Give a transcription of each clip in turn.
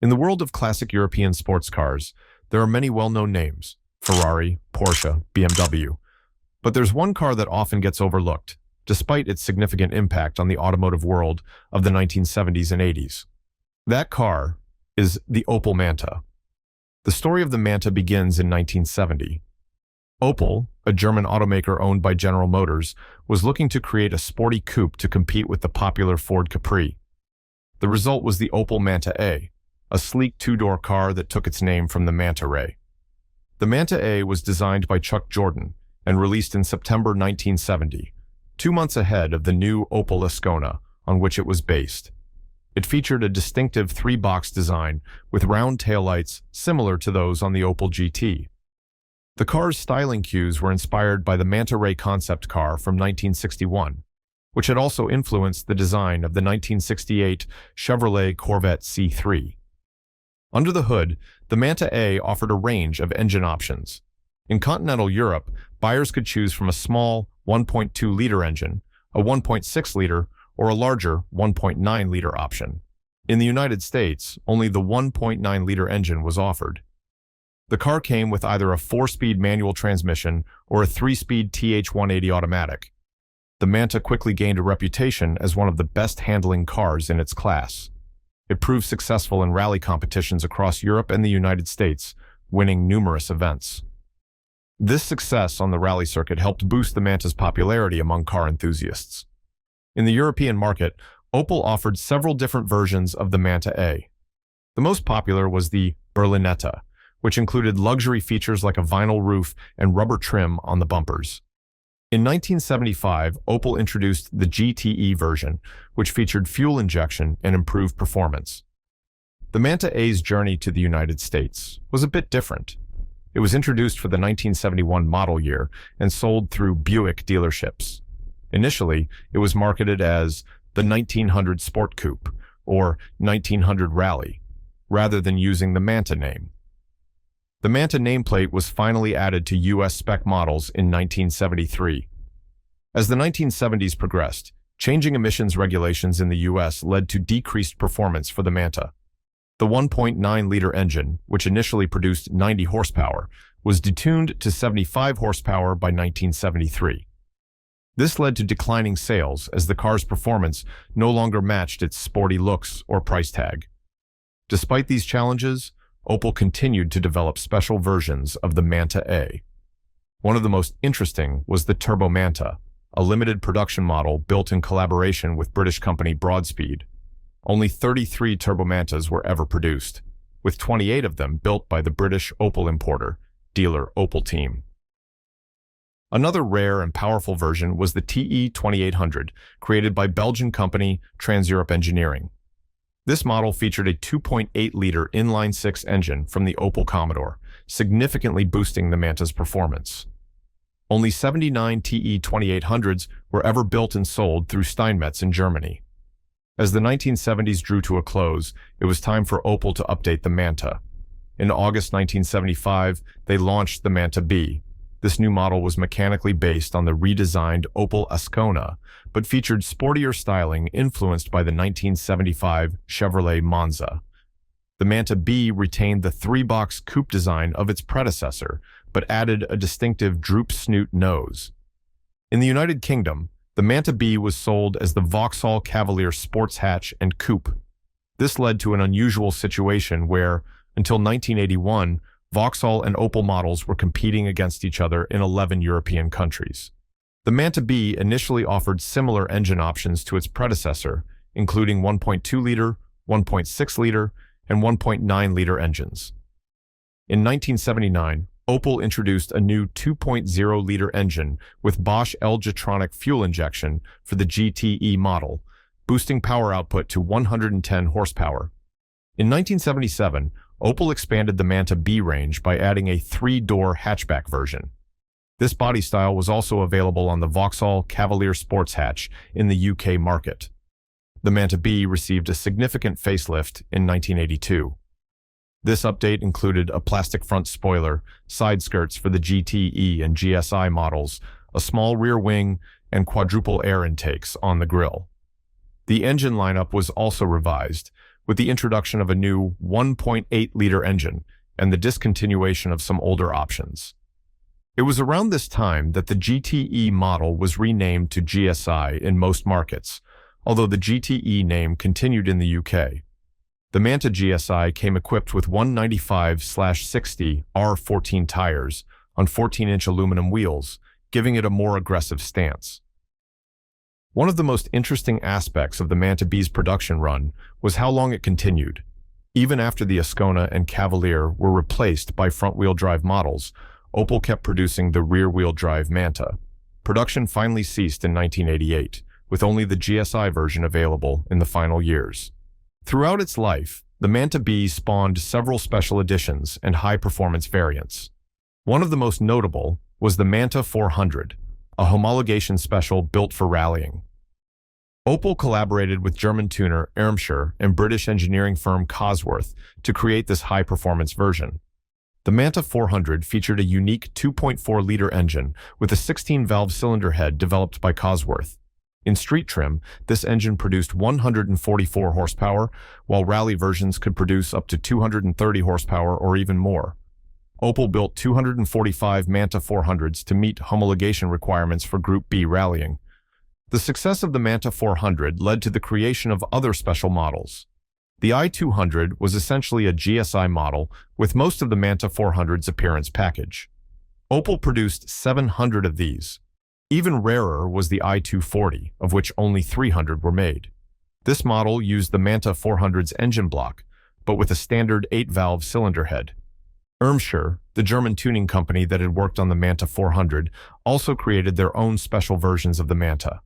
In the world of classic European sports cars, there are many well-known names: Ferrari, Porsche, BMW. But there's one car that often gets overlooked, despite its significant impact on the automotive world of the 1970s and 80s. That car is the Opel Manta. The story of the Manta begins in 1970. Opel, a German automaker owned by General Motors, was looking to create a sporty coupe to compete with the popular Ford Capri. The result was the Opel Manta A sleek two-door car that took its name from the manta ray. The Manta A was designed by Chuck Jordan and released in September 1970, 2 months ahead of the new Opel Ascona, on which it was based. It featured a distinctive 3-box design with round taillights similar to those on the Opel GT. The car's styling cues were inspired by the Manta Ray concept car from 1961, which had also influenced the design of the 1968 Chevrolet Corvette C3. Under the hood, the Manta A offered a range of engine options. In continental Europe, buyers could choose from a small 1.2-liter engine, a 1.6-liter, or a larger 1.9-liter option. In the United States, only the 1.9-liter engine was offered. The car came with either a 4-speed manual transmission or a 3-speed TH180 automatic. The Manta quickly gained a reputation as one of the best-handling cars in its class. It proved successful in rally competitions across Europe and the United States, winning numerous events. This success on the rally circuit helped boost the Manta's popularity among car enthusiasts. In the European market, Opel offered several different versions of the Manta A. The most popular was the Berlinetta, which included luxury features like a vinyl roof and rubber trim on the bumpers. In 1975, Opel introduced the GTE version, which featured fuel injection and improved performance. The Manta A's journey to the United States was a bit different. It was introduced for the 1971 model year and sold through Buick dealerships. Initially, it was marketed as the 1900 Sport Coupe or 1900 Rally, rather than using the Manta name. The Manta nameplate was finally added to U.S. spec models in 1973. As the 1970s progressed, changing emissions regulations in the U.S. led to decreased performance for the Manta. The 1.9-liter engine, which initially produced 90 horsepower, was detuned to 75 horsepower by 1973. This led to declining sales as the car's performance no longer matched its sporty looks or price tag. Despite these challenges, Opel continued to develop special versions of the Manta A. One of the most interesting was the Turbo Manta, a limited production model built in collaboration with British company Broadspeed. Only 33 Turbo Mantas were ever produced, with 28 of them built by the British Opel importer, dealer Opel Team. Another rare and powerful version was the TE 2800, created by Belgian company TransEurope Engineering. This model featured a 2.8-liter inline-six engine from the Opel Commodore, significantly boosting the Manta's performance. Only 79 TE 2800s were ever built and sold through Steinmetz in Germany. As the 1970s drew to a close, it was time for Opel to update the Manta. In August 1975, they launched the Manta B. This new model was mechanically based on the redesigned Opel Ascona, but featured sportier styling influenced by the 1975 Chevrolet Monza. The Manta B retained the 3-box coupe design of its predecessor, but added a distinctive droop snoot nose. In the United Kingdom, the Manta B was sold as the Vauxhall Cavalier Sports Hatch and Coupe. This led to an unusual situation where, until 1981, Vauxhall and Opel models were competing against each other in 11 European countries. The Manta B initially offered similar engine options to its predecessor, including 1.2-liter, 1.6-liter, and 1.9-liter engines. In 1979, Opel introduced a new 2.0-liter engine with Bosch L-Jetronic fuel injection for the GTE model, boosting power output to 110 horsepower. In 1977, Opel expanded the Manta B range by adding a 3-door hatchback version. This body style was also available on the Vauxhall Cavalier Sports Hatch in the UK market. The Manta B received a significant facelift in 1982. This update included a plastic front spoiler, side skirts for the GTE and GSI models, a small rear wing, and quadruple air intakes on the grille. The engine lineup was also revised, with the introduction of a new 1.8-liter engine and the discontinuation of some older options. It was around this time that the GTE model was renamed to GSI in most markets, although the GTE name continued in the UK. The Manta GSI came equipped with 195/60 R14 tires on 14-inch aluminum wheels, giving it a more aggressive stance. One of the most interesting aspects of the Manta B's production run was how long it continued. Even after the Ascona and Cavalier were replaced by front-wheel drive models, Opel kept producing the rear-wheel drive Manta. Production finally ceased in 1988, with only the GSI version available in the final years. Throughout its life, the Manta B spawned several special editions and high-performance variants. One of the most notable was the Manta 400, a homologation special built for rallying. Opel collaborated with German tuner Irmscher and British engineering firm Cosworth to create this high-performance version. The Manta 400 featured a unique 2.4-liter engine with a 16-valve cylinder head developed by Cosworth. In street trim, this engine produced 144 horsepower, while rally versions could produce up to 230 horsepower or even more. Opel built 245 Manta 400s to meet homologation requirements for Group B rallying. The success of the Manta 400 led to the creation of other special models. The i200 was essentially a GSI model with most of the Manta 400's appearance package. Opel produced 700 of these. Even rarer was the i240, of which only 300 were made. This model used the Manta 400's engine block, but with a standard 8-valve cylinder head. Irmscher, the German tuning company that had worked on the Manta 400, also created their own special versions of the Manta.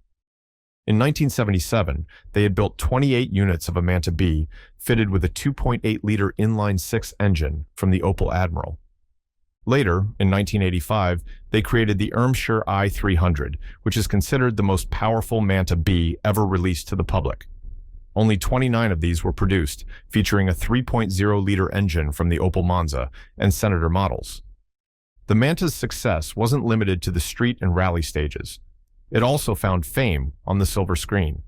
In 1977, they had built 28 units of a Manta B, fitted with a 2.8-liter inline-six engine from the Opel Admiral. Later, in 1985, they created the Irmscher i300, which is considered the most powerful Manta B ever released to the public. Only 29 of these were produced, featuring a 3.0-liter engine from the Opel Manta and Senator models. The Manta's success wasn't limited to the street and rally stages. It also found fame on the silver screen.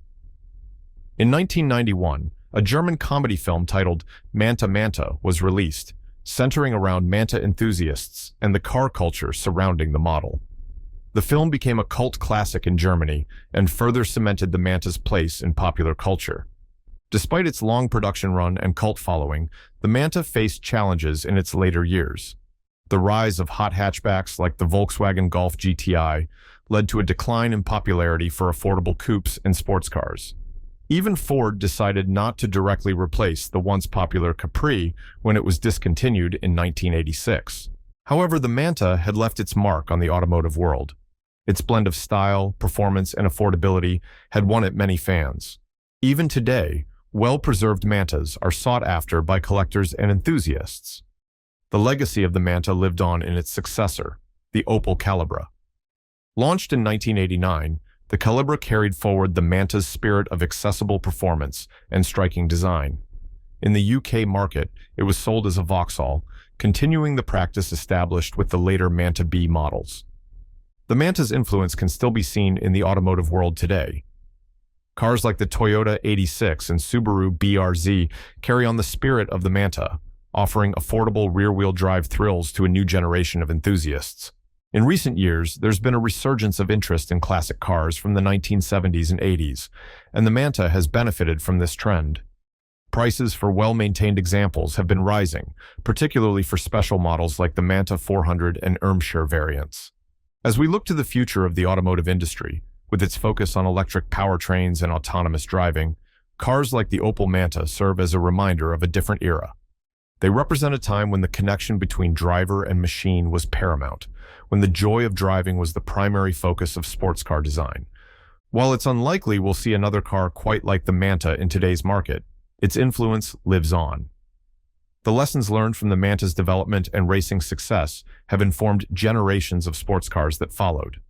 In 1991, a German comedy film titled Manta Manta was released, centering around Manta enthusiasts and the car culture surrounding the model. The film became a cult classic in Germany and further cemented the Manta's place in popular culture. Despite its long production run and cult following, the Manta faced challenges in its later years. The rise of hot hatchbacks like the Volkswagen Golf GTI led to a decline in popularity for affordable coupes and sports cars. Even Ford decided not to directly replace the once popular Capri when it was discontinued in 1986. However, the Manta had left its mark on the automotive world. Its blend of style, performance, and affordability had won it many fans. Even today, well-preserved Mantas are sought after by collectors and enthusiasts. The legacy of the Manta lived on in its successor, the Opel Calibra. Launched in 1989, the Calibra carried forward the Manta's spirit of accessible performance and striking design. In the UK market, it was sold as a Vauxhall, continuing the practice established with the later Manta B models. The Manta's influence can still be seen in the automotive world today. Cars like the Toyota 86 and Subaru BRZ carry on the spirit of the Manta, offering affordable rear-wheel drive thrills to a new generation of enthusiasts. In recent years, there's been a resurgence of interest in classic cars from the 1970s and 80s, and the Manta has benefited from this trend. Prices for well-maintained examples have been rising, particularly for special models like the Manta 400 and Irmscher variants. As we look to the future of the automotive industry, with its focus on electric powertrains and autonomous driving, cars like the Opel Manta serve as a reminder of a different era. They represent a time when the connection between driver and machine was paramount, when the joy of driving was the primary focus of sports car design. While it's unlikely we'll see another car quite like the Manta in today's market, its influence lives on. The lessons learned from the Manta's development and racing success have informed generations of sports cars that followed.